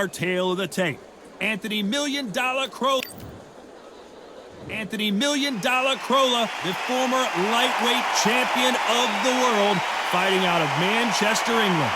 our tale of the tape. Anthony $1 Million Crolla. Anthony $1 Million Crolla, the former lightweight champion of the world, fighting out of Manchester, England.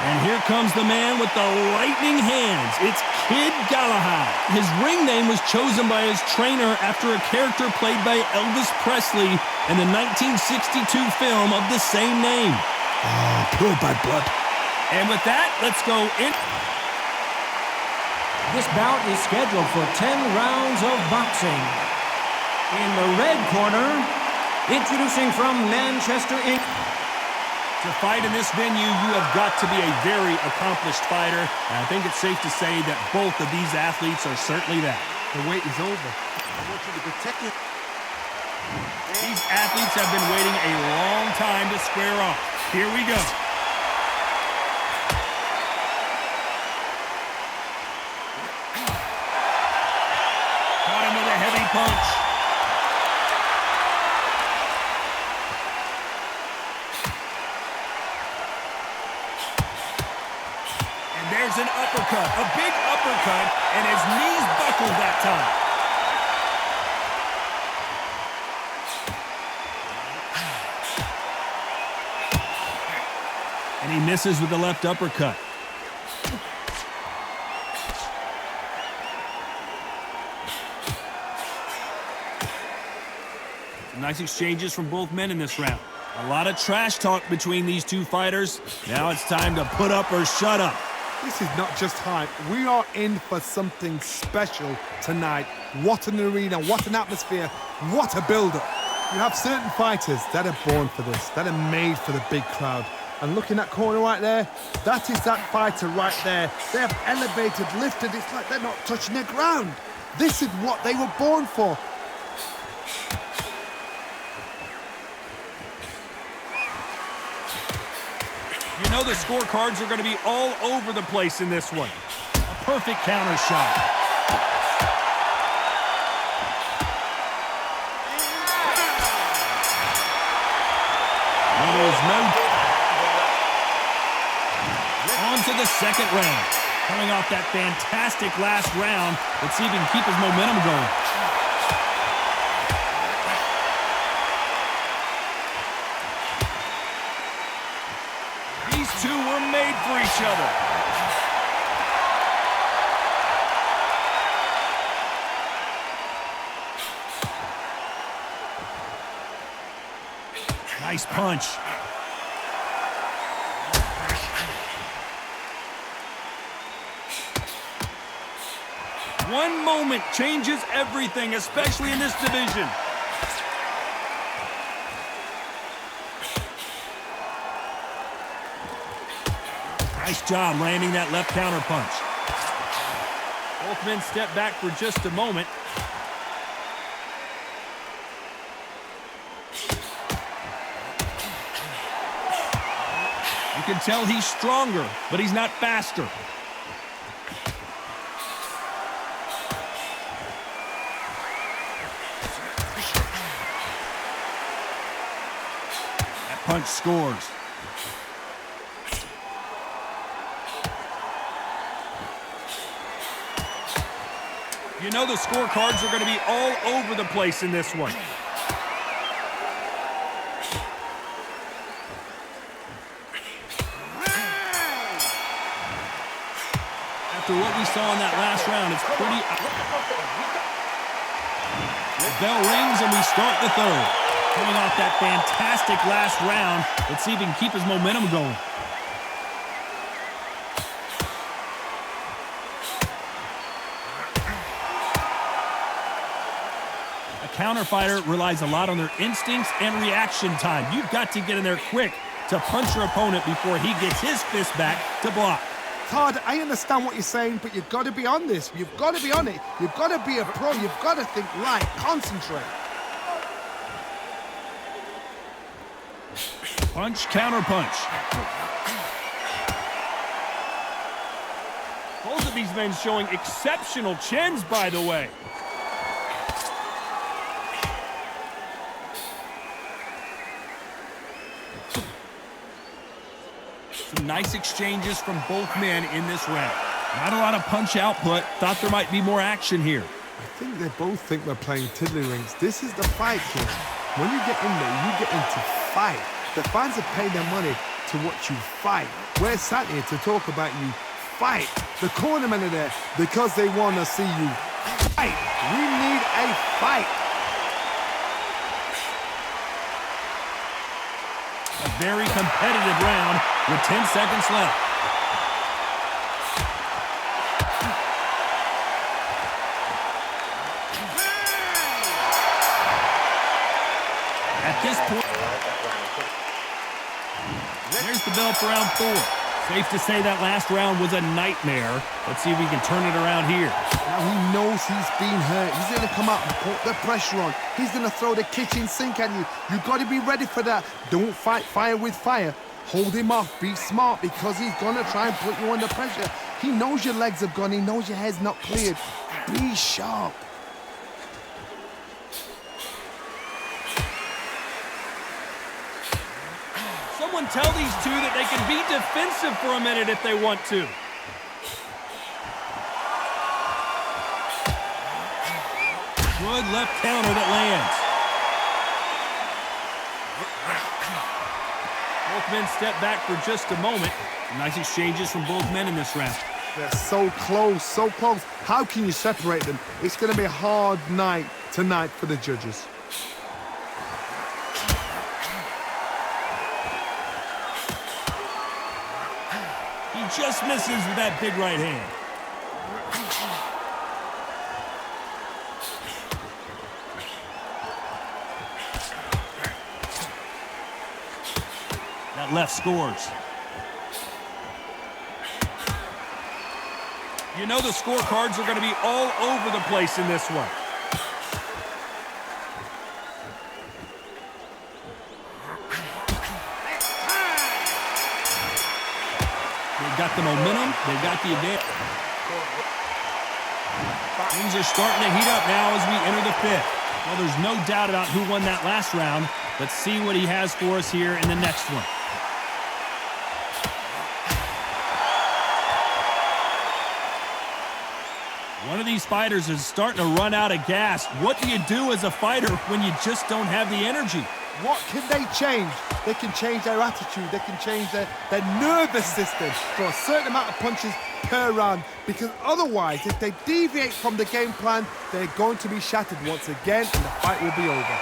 And here comes the man with the lightning hands. It's Kid Galahad. His ring name was chosen by his trainer after a character played by Elvis Presley in the 1962 film of the same name. Oh, pure bad blood. And with that, let's go in. This bout is scheduled for 10 rounds of boxing. In the red corner, introducing from Manchester, England. To fight in this venue, you have got to be a very accomplished fighter. And I think it's safe to say that both of these athletes are certainly that. The wait is over. I want you to protect it. These athletes have been waiting a long time to square off. Here we go. Caught him with a heavy punch. There's an uppercut, a big uppercut, and his knees buckled that time. And he misses with the left uppercut. Some nice exchanges from both men in this round. A lot of trash talk between these two fighters. Now it's time to put up or shut up. This is not just hype. We are in for something special tonight. What an arena, what an atmosphere, what a build-up. You have certain fighters that are born for this, that are made for the big crowd. And look in that corner right there, that is that fighter right there. They have elevated, lifted, it's like they're not touching the ground. This is what they were born for. You know the scorecards are going to be all over the place in this one. A perfect counter shot. There's no... On to the second round. Coming off that fantastic last round, let's see if he can keep his momentum going. Two were made for each other. Nice punch. One moment changes everything, especially in this division. Nice job landing that left counter punch. Both men step back for just a moment. You can tell he's stronger, but he's not faster. That punch scores. You know the scorecards are going to be all over the place in this one. After what we saw in that last round, it's pretty... The bell rings and we start the third. Coming off that fantastic last round, let's see if he can keep his momentum going. Counter fighter relies a lot on their instincts and reaction time. You've got to get in there quick to punch your opponent before he gets his fist back to block. Todd, I understand what you're saying, but you've got to be on this. You've got to be on it. You've got to be a pro. You've got to think right. Concentrate. Punch, counter punch. Both of these men showing exceptional chins, by the way. Some nice exchanges from both men in this round. Not a lot of punch output. Thought there might be more action here. I think they both think we're playing tiddlywinks. This is the fight, kid. When you get in there, you get in to fight. The fans have paid their money to watch you fight. We're sat here to talk about you fight. The cornermen are there because they want to see you fight. We need a fight. A very competitive round with 10 seconds left. At this point, there's the bell for round 4. Safe to say that last round was a nightmare. Let's see if we can turn it around here. Now he knows he's been hurt. He's going to come out and put the pressure on. He's going to throw the kitchen sink at you. You've got to be ready for that. Don't fight fire with fire. Hold him off. Be smart because he's going to try and put you under pressure. He knows your legs have gone. He knows your head's not cleared. Be sharp. Someone tell these two that they can be defensive for a minute if they want to. Good left counter that lands. Both men step back for just a moment. Nice exchanges from both men in this round. They're so close, so close. How can you separate them? It's going to be a hard night tonight for the judges. He just misses with that big right hand. That left scores. You know the scorecards are going to be all over the place in this one. They've got the momentum. They've got the advantage. Things are starting to heat up now as we enter the 5th. Well, there's no doubt about who won that last round. Let's see what he has for us here in the next one. One of these fighters is starting to run out of gas. What do you do as a fighter when you just don't have the energy? What can they change? They can change their attitude. They can change their nervous system for a certain amount of punches per round. Because otherwise, if they deviate from the game plan, they're going to be shattered once again and the fight will be over.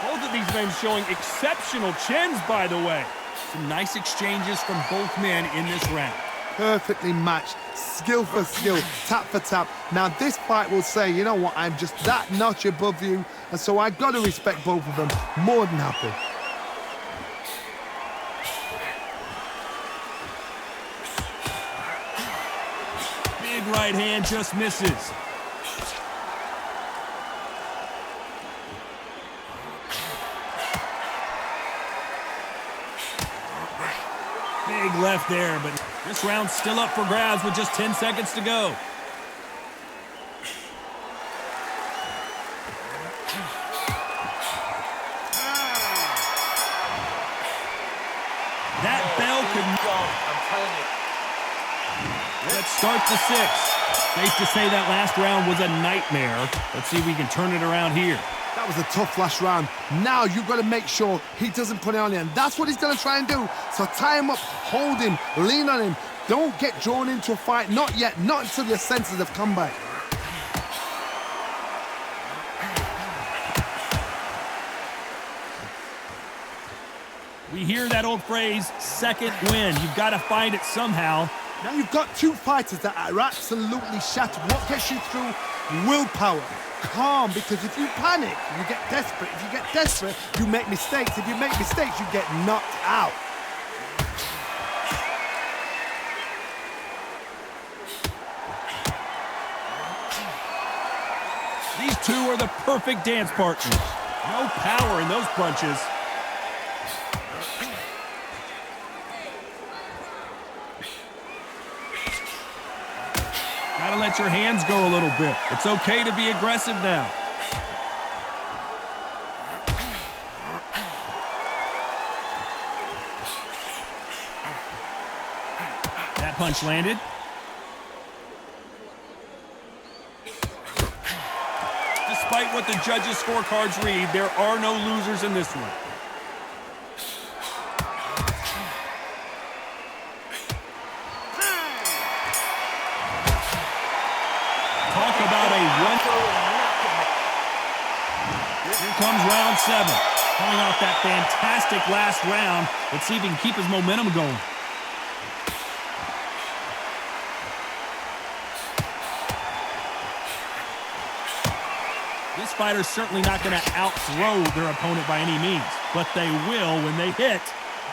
Both of these men showing exceptional chins, by the way. Some nice exchanges from both men in this round. Perfectly matched, skill for skill, tap for tap. Now this fight will say, you know what, I'm just that notch above you, and so I've got to respect both of them. More than happy. Big right hand just misses. Big left there, but this round's still up for grabs with just 10 seconds to go. That bell could... I'm telling you. Let's start the 6th. Safe to say that last round was a nightmare. Let's see if we can turn it around here. That was a tough last round. Now you've got to make sure he doesn't put it on you, and that's what he's going to try and do. So tie him up, hold him, lean on him. Don't get drawn into a fight. Not yet. Not until your senses have come back. We hear that old phrase, second win. You've got to find it somehow. Now you've got two fighters that are absolutely shattered. What gets you through? Willpower. Calm, because if you panic, you get desperate. If you get desperate, you make mistakes. If you make mistakes, you get knocked out. These two are the perfect dance partners. No power in those punches. Gotta let let your hands go a little bit. It's okay to be aggressive now. That punch landed. Despite what the judges' scorecards read, there are no losers in this one. Talk about a one. Here comes round 7. Coming off that fantastic last round. Let's see if he can keep his momentum going. This fighter's certainly not going to out-throw their opponent by any means, but they will, when they hit,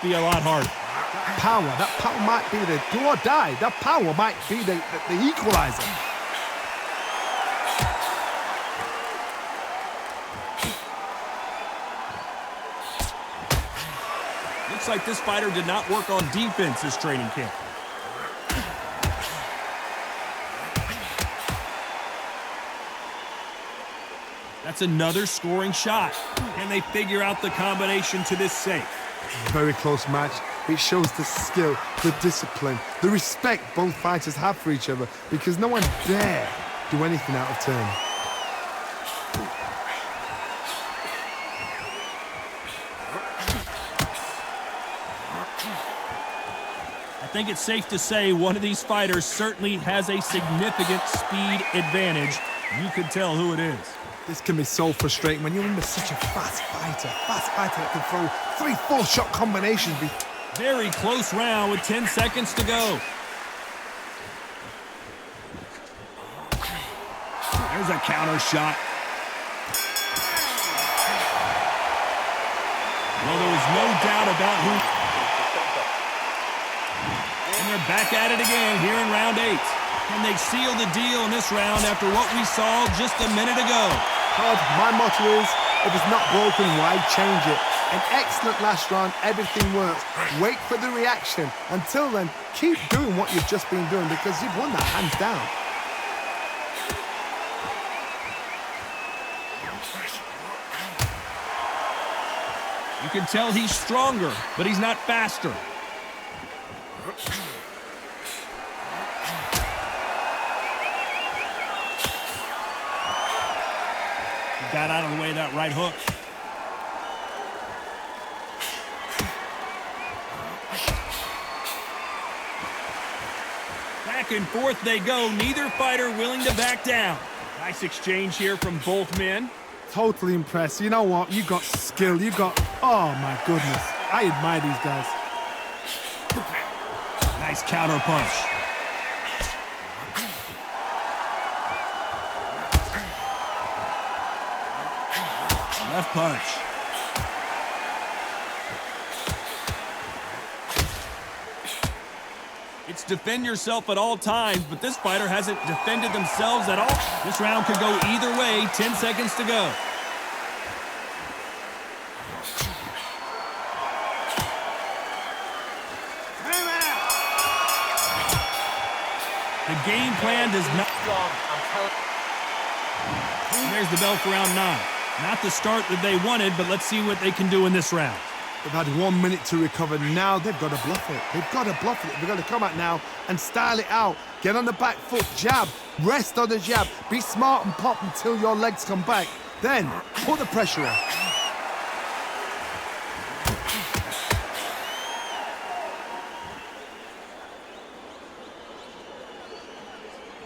be a lot harder. That power might be the do or die. That power might be the equalizer. Looks like this fighter did not work on defense this training camp. That's another scoring shot. Can they figure out the combination to this safe? Very close match. It shows the skill, the discipline, the respect both fighters have for each other, because no one dare do anything out of turn. I think it's safe to say one of these fighters certainly has a significant speed advantage. You can tell who it is. This can be so frustrating when you're under such a fast fighter that can throw 3-4 shot combinations. Very close round with 10 seconds to go. There's a counter shot. Well, there was no doubt about who. And they're back at it again here in round 8. Can they seal the deal in this round after what we saw just a minute ago? Todd, my motto is, if it's not broken, why change it? An excellent last round, everything works. Wait for the reaction. Until then, keep doing what you've just been doing, because you've won that hands down. You can tell he's stronger, but he's not faster. He got out of the way of that right hook. Back and forth they go, neither fighter willing to back down. Nice exchange here from both men. Totally impressed. You know what? You got skill. You got... Oh, my goodness. I admire these guys. Nice counter punch. Left punch. It's defend yourself at all times, but this fighter hasn't defended themselves at all. This round could go either way. 10 seconds to go. The game plan does not... And there's the bell for round 9. Not the start that they wanted, but let's see what they can do in this round. They've had 1 minute to recover. Now they've got to bluff it. They've got to bluff it. They've got to come out now and style it out. Get on the back foot, jab, rest on the jab. Be smart and pop until your legs come back. Then put the pressure on.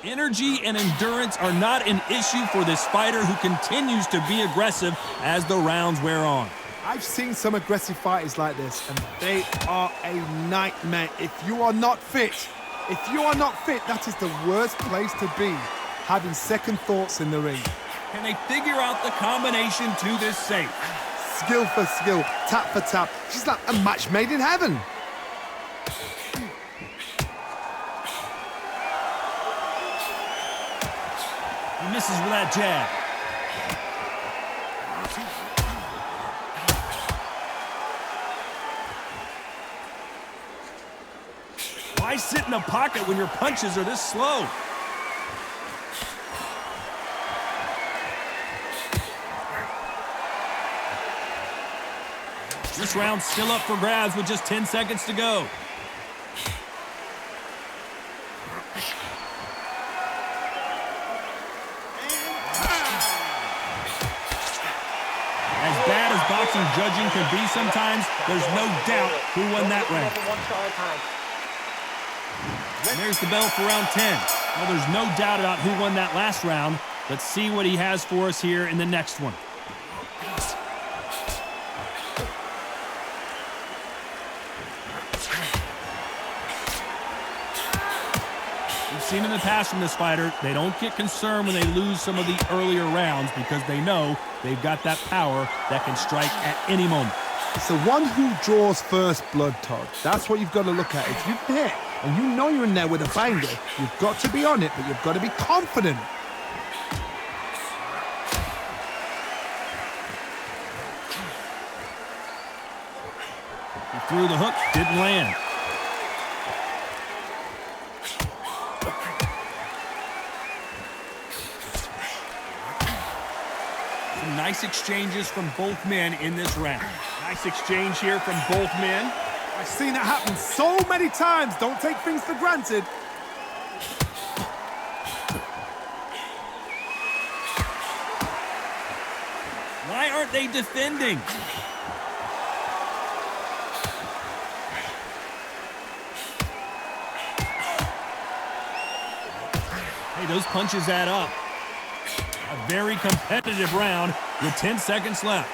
Energy and endurance are not an issue for this fighter who continues to be aggressive as the rounds wear on. I've seen some aggressive fighters like this, and they are a nightmare. If you are not fit, that is the worst place to be, having second thoughts in the ring. Can they figure out the combination to this safe? Skill for skill, tap for tap. She's like a match made in heaven. He misses with that jab. Why sit in the pocket when your punches are this slow? This round's still up for grabs with just 10 seconds to go. As bad as boxing judging can be sometimes, there's no doubt who won that round. And there's the bell for round 10. Well, there's no doubt about who won that last round. Let's see what he has for us here in the next one. We've seen in the past from this fighter, they don't get concerned when they lose some of the earlier rounds because they know they've got that power that can strike at any moment. It's the one who draws first blood, Todd. That's what you've got to look at. If you hit and you know you're in there with a banger, you've got to be on it, but you've got to be confident. He threw the hook, didn't land. Some nice exchanges from both men in this round. Nice exchange here from both men. I've seen it happen so many times. Don't take things for granted. Why aren't they defending? Hey, those punches add up. A very competitive round with 10 seconds left.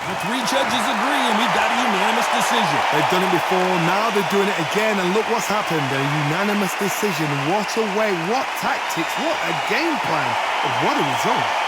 The three judges agree, and we've got a unanimous decision. They've done it before, now they're doing it again, and look what's happened. A unanimous decision. What a way, what tactics, what a game plan. What a result.